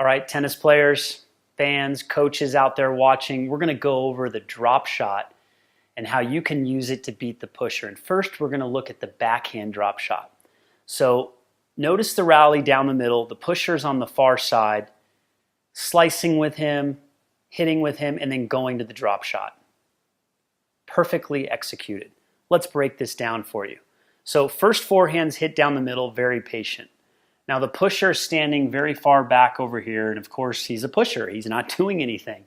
All right, tennis players, fans, coaches out there watching, we're going to go over the drop shot and how you can use it to beat the pusher. And first, we're going to look at the backhand drop shot. So notice the rally down the middle, the pusher's on the far side, slicing with him, hitting with him, and then going to the drop shot. Perfectly executed. Let's break this down for you. So first forehands hit down the middle, very patient. Now the pusher is standing very far back over here, and of course he's a pusher. He's not doing anything.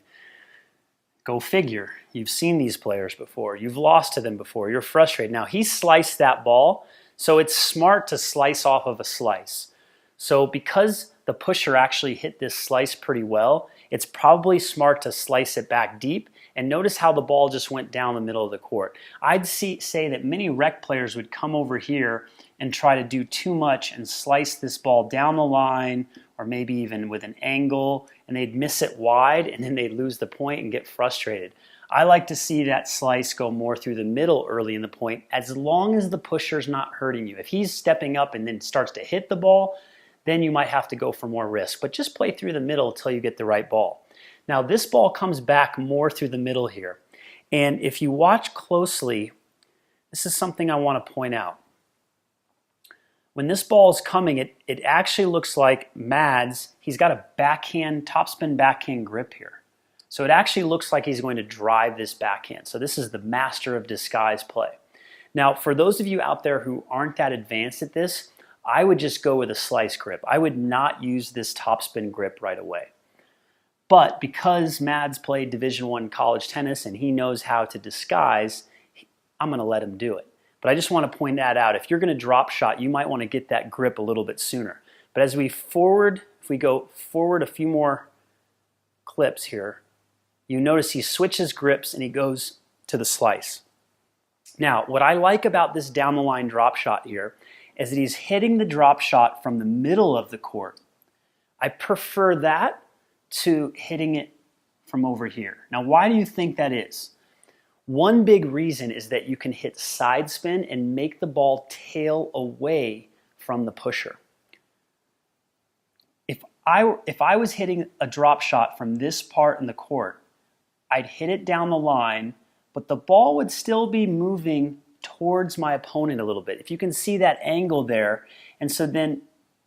Go figure. You've seen these players before. You've lost to them before. You're frustrated. Now he sliced that ball, so it's smart to slice off of a slice. So because the pusher actually hit this slice pretty well, it's probably smart to slice it back deep. And notice how the ball just went down the middle of the court. I'd say that many rec players would come over here and try to do too much and slice this ball down the line, or maybe even with an angle, and they'd miss it wide, and then they'd lose the point and get frustrated. I like to see that slice go more through the middle early in the point, as long as the pusher's not hurting you. If he's stepping up and then starts to hit the ball, then you might have to go for more risk. But just play through the middle until you get the right ball. Now this ball comes back more through the middle here. And if you watch closely, this is something I want to point out. When this ball is coming, it actually looks like Mads, he's got a backhand, topspin backhand grip here. So it actually looks like he's going to drive this backhand. So this is the master of disguise play. Now for those of you out there who aren't that advanced at this, I would just go with a slice grip. I would not use this topspin grip right away. But because Mads played Division I college tennis and he knows how to disguise, I'm going to let him do it. But I just want to point that out. If you're going to drop shot, you might want to get that grip a little bit sooner. But as we if we go forward a few more clips here, you notice he switches grips and he goes to the slice. Now, what I like about this down the line drop shot here is that he's hitting the drop shot from the middle of the court. I prefer that to hitting it from over here. Now, why do you think that is? One big reason is that you can hit side spin and make the ball tail away from the pusher. If I was hitting a drop shot from this part in the court, I'd hit it down the line, but the ball would still be moving towards my opponent a little bit. If you can see that angle there, and so then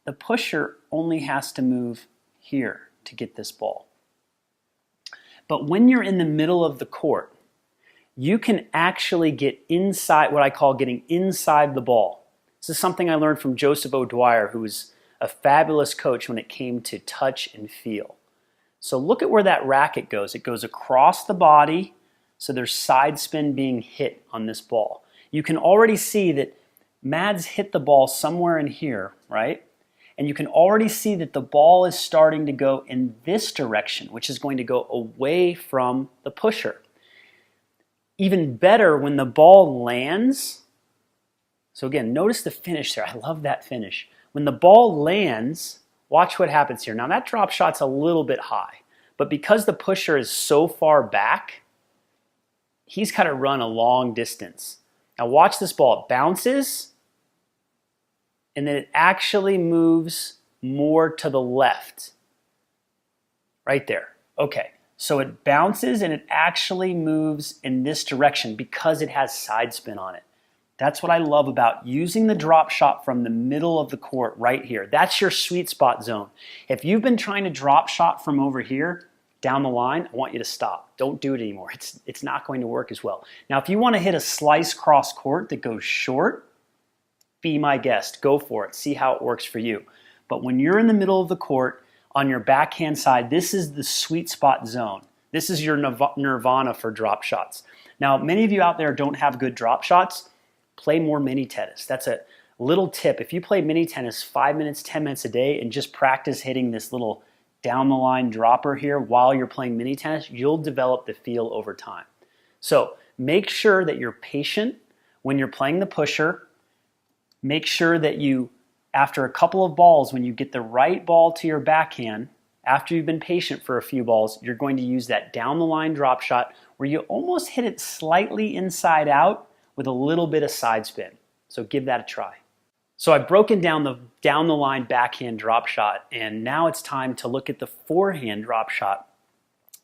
the pusher only has to move here to get this ball. But when you're in the middle of the court, you can actually get inside, what I call getting inside the ball. This is something I learned from Joseph O'Dwyer, who was a fabulous coach when it came to touch and feel. So look at where that racket goes. It goes across the body, so there's side spin being hit on this ball. You can already see that Mads hit the ball somewhere in here, right? And you can already see that the ball is starting to go in this direction, which is going to go away from the pusher. Even better when the ball lands. So again, notice the finish there. I love that finish. When the ball lands, watch what happens here. Now that drop shot's a little bit high, but because the pusher is so far back, he's got to run a long distance. Now watch this ball. It bounces, and then it actually moves more to the left. Right there. Okay, so it bounces and it actually moves in this direction because it has side spin on it. That's what I love about using the drop shot from the middle of the court right here. That's your sweet spot zone. If you've been trying to drop shot from over here down the line, I want you to stop. Don't do it anymore. It's not going to work as well. Now, if you want to hit a slice cross court that goes short, be my guest. Go for it. See how it works for you. But when you're in the middle of the court, on your backhand side, this is the sweet spot zone. This is your nirvana for drop shots. Now, many of you out there don't have good drop shots. Play more mini tennis. That's a little tip. If you play mini tennis 5 minutes, 10 minutes a day and just practice hitting this little down the line dropper here while you're playing mini tennis, you'll develop the feel over time. So make sure that you're patient when you're playing the pusher. Make sure that you, after a couple of balls, when you get the right ball to your backhand, after you've been patient for a few balls, you're going to use that down the line drop shot where you almost hit it slightly inside out with a little bit of side spin. So give that a try. So I've broken down the line backhand drop shot, and now it's time to look at the forehand drop shot.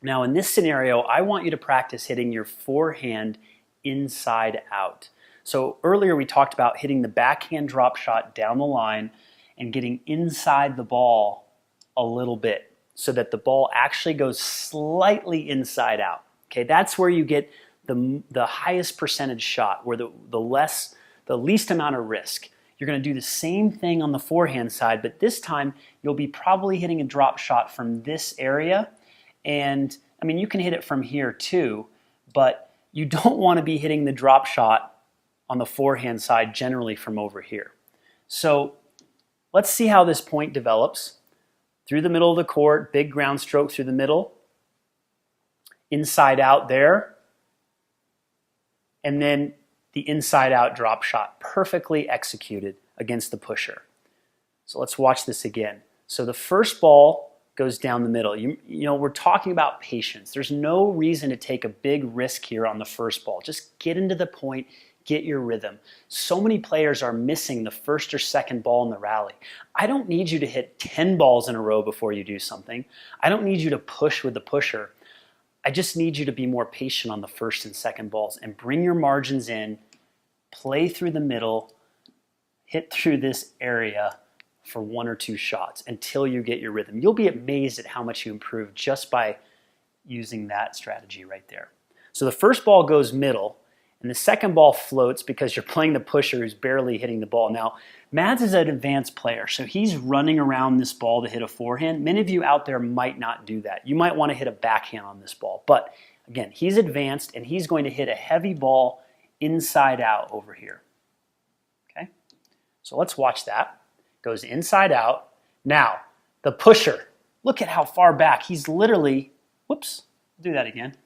Now in this scenario, I want you to practice hitting your forehand inside out. So earlier we talked about hitting the backhand drop shot down the line and getting inside the ball a little bit so that the ball actually goes slightly inside out. Okay, that's where you get the highest percentage shot, where the least amount of risk. You're going to do the same thing on the forehand side, but this time you'll be probably hitting a drop shot from this area. And I mean, you can hit it from here too, but you don't want to be hitting the drop shot on the forehand side generally from over here. So let's see how this point develops. Through the middle of the court, big ground stroke through the middle, inside out there, and then the inside out drop shot, perfectly executed against the pusher. So let's watch this again. So the first ball goes down the middle. You know, we're talking about patience. There's no reason to take a big risk here on the first ball. Just get into the point, get your rhythm. So many players are missing the first or second ball in the rally. I don't need you to hit 10 balls in a row before you do something. I don't need you to push with the pusher. I just need you to be more patient on the first and second balls and bring your margins in, play through the middle, hit through this area for 1 or 2 shots until you get your rhythm. You'll be amazed at how much you improve just by using that strategy right there. So the first ball goes middle, and the second ball floats because you're playing the pusher who's barely hitting the ball. Now, Mads is an advanced player, so he's running around this ball to hit a forehand. Many of you out there might not do that. You might want to hit a backhand on this ball. But again, he's advanced, and he's going to hit a heavy ball inside out over here. Okay? So let's watch that. Goes inside out. Now, the pusher, look at how far back. He's literally, whoops, do that again.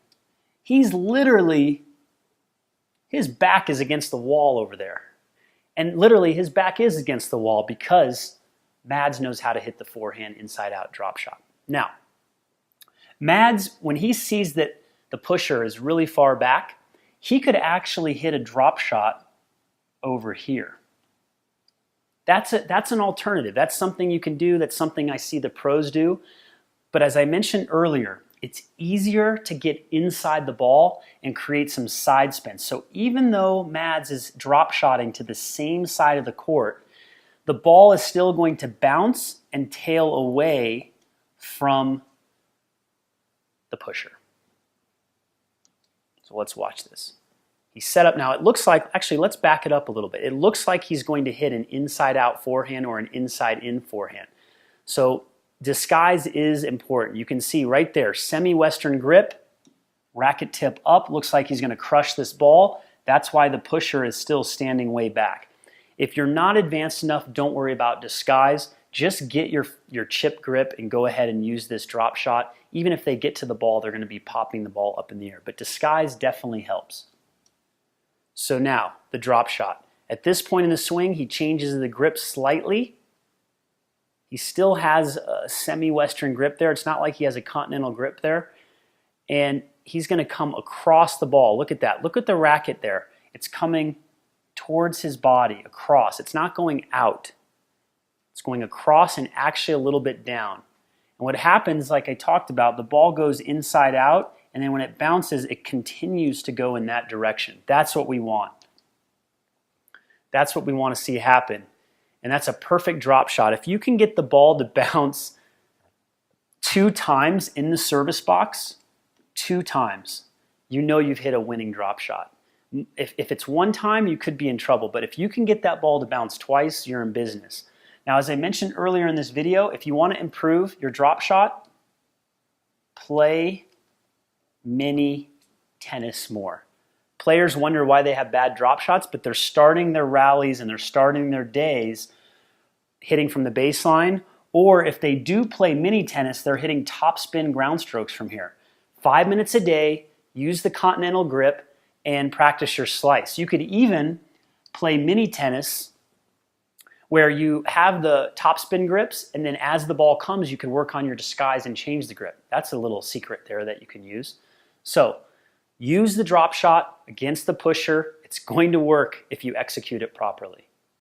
He's literally, his back is against the wall over there. And literally his back is against the wall because Mads knows how to hit the forehand inside out drop shot. Now, Mads, when he sees that the pusher is really far back, he could actually hit a drop shot over here. That's an alternative. That's something you can do. That's something I see the pros do. But as I mentioned earlier, it's easier to get inside the ball and create some side spin. So even though Mads is drop shotting to the same side of the court, the ball is still going to bounce and tail away from the pusher. So let's watch this. He's set up now. It looks like, actually, let's back it up a little bit. It looks like he's going to hit an inside-out forehand or an inside-in forehand. So disguise is important. You can see right there, semi-western grip, racket tip up. Looks like he's going to crush this ball. That's why the pusher is still standing way back. If you're not advanced enough, don't worry about disguise. Just get your chip grip and go ahead and use this drop shot. Even if they get to the ball, they're going to be popping the ball up in the air. But disguise definitely helps. So now, the drop shot. At this point in the swing, he changes the grip slightly. He still has a semi-western grip there. It's not like he has a continental grip there. And he's going to come across the ball. Look at that. Look at the racket there. It's coming towards his body, across. It's not going out. It's going across and actually a little bit down. And what happens, like I talked about, the ball goes inside out, and then when it bounces, it continues to go in that direction. That's what we want. That's what we want to see happen. And that's a perfect drop shot. If you can get the ball to bounce 2 times in the service box, 2 times, you know you've hit a winning drop shot. If it's 1 time, you could be in trouble. But if you can get that ball to bounce twice, you're in business. Now, as I mentioned earlier in this video, if you want to improve your drop shot, play mini tennis more. Players wonder why they have bad drop shots, but they're starting their rallies and they're starting their days hitting from the baseline, or if they do play mini tennis, they're hitting top spin ground strokes from here. 5 minutes a day, use the continental grip, and practice your slice. You could even play mini tennis where you have the top spin grips, and then as the ball comes, you can work on your disguise and change the grip. That's a little secret there that you can use. So use the drop shot against the pusher. It's going to work if you execute it properly.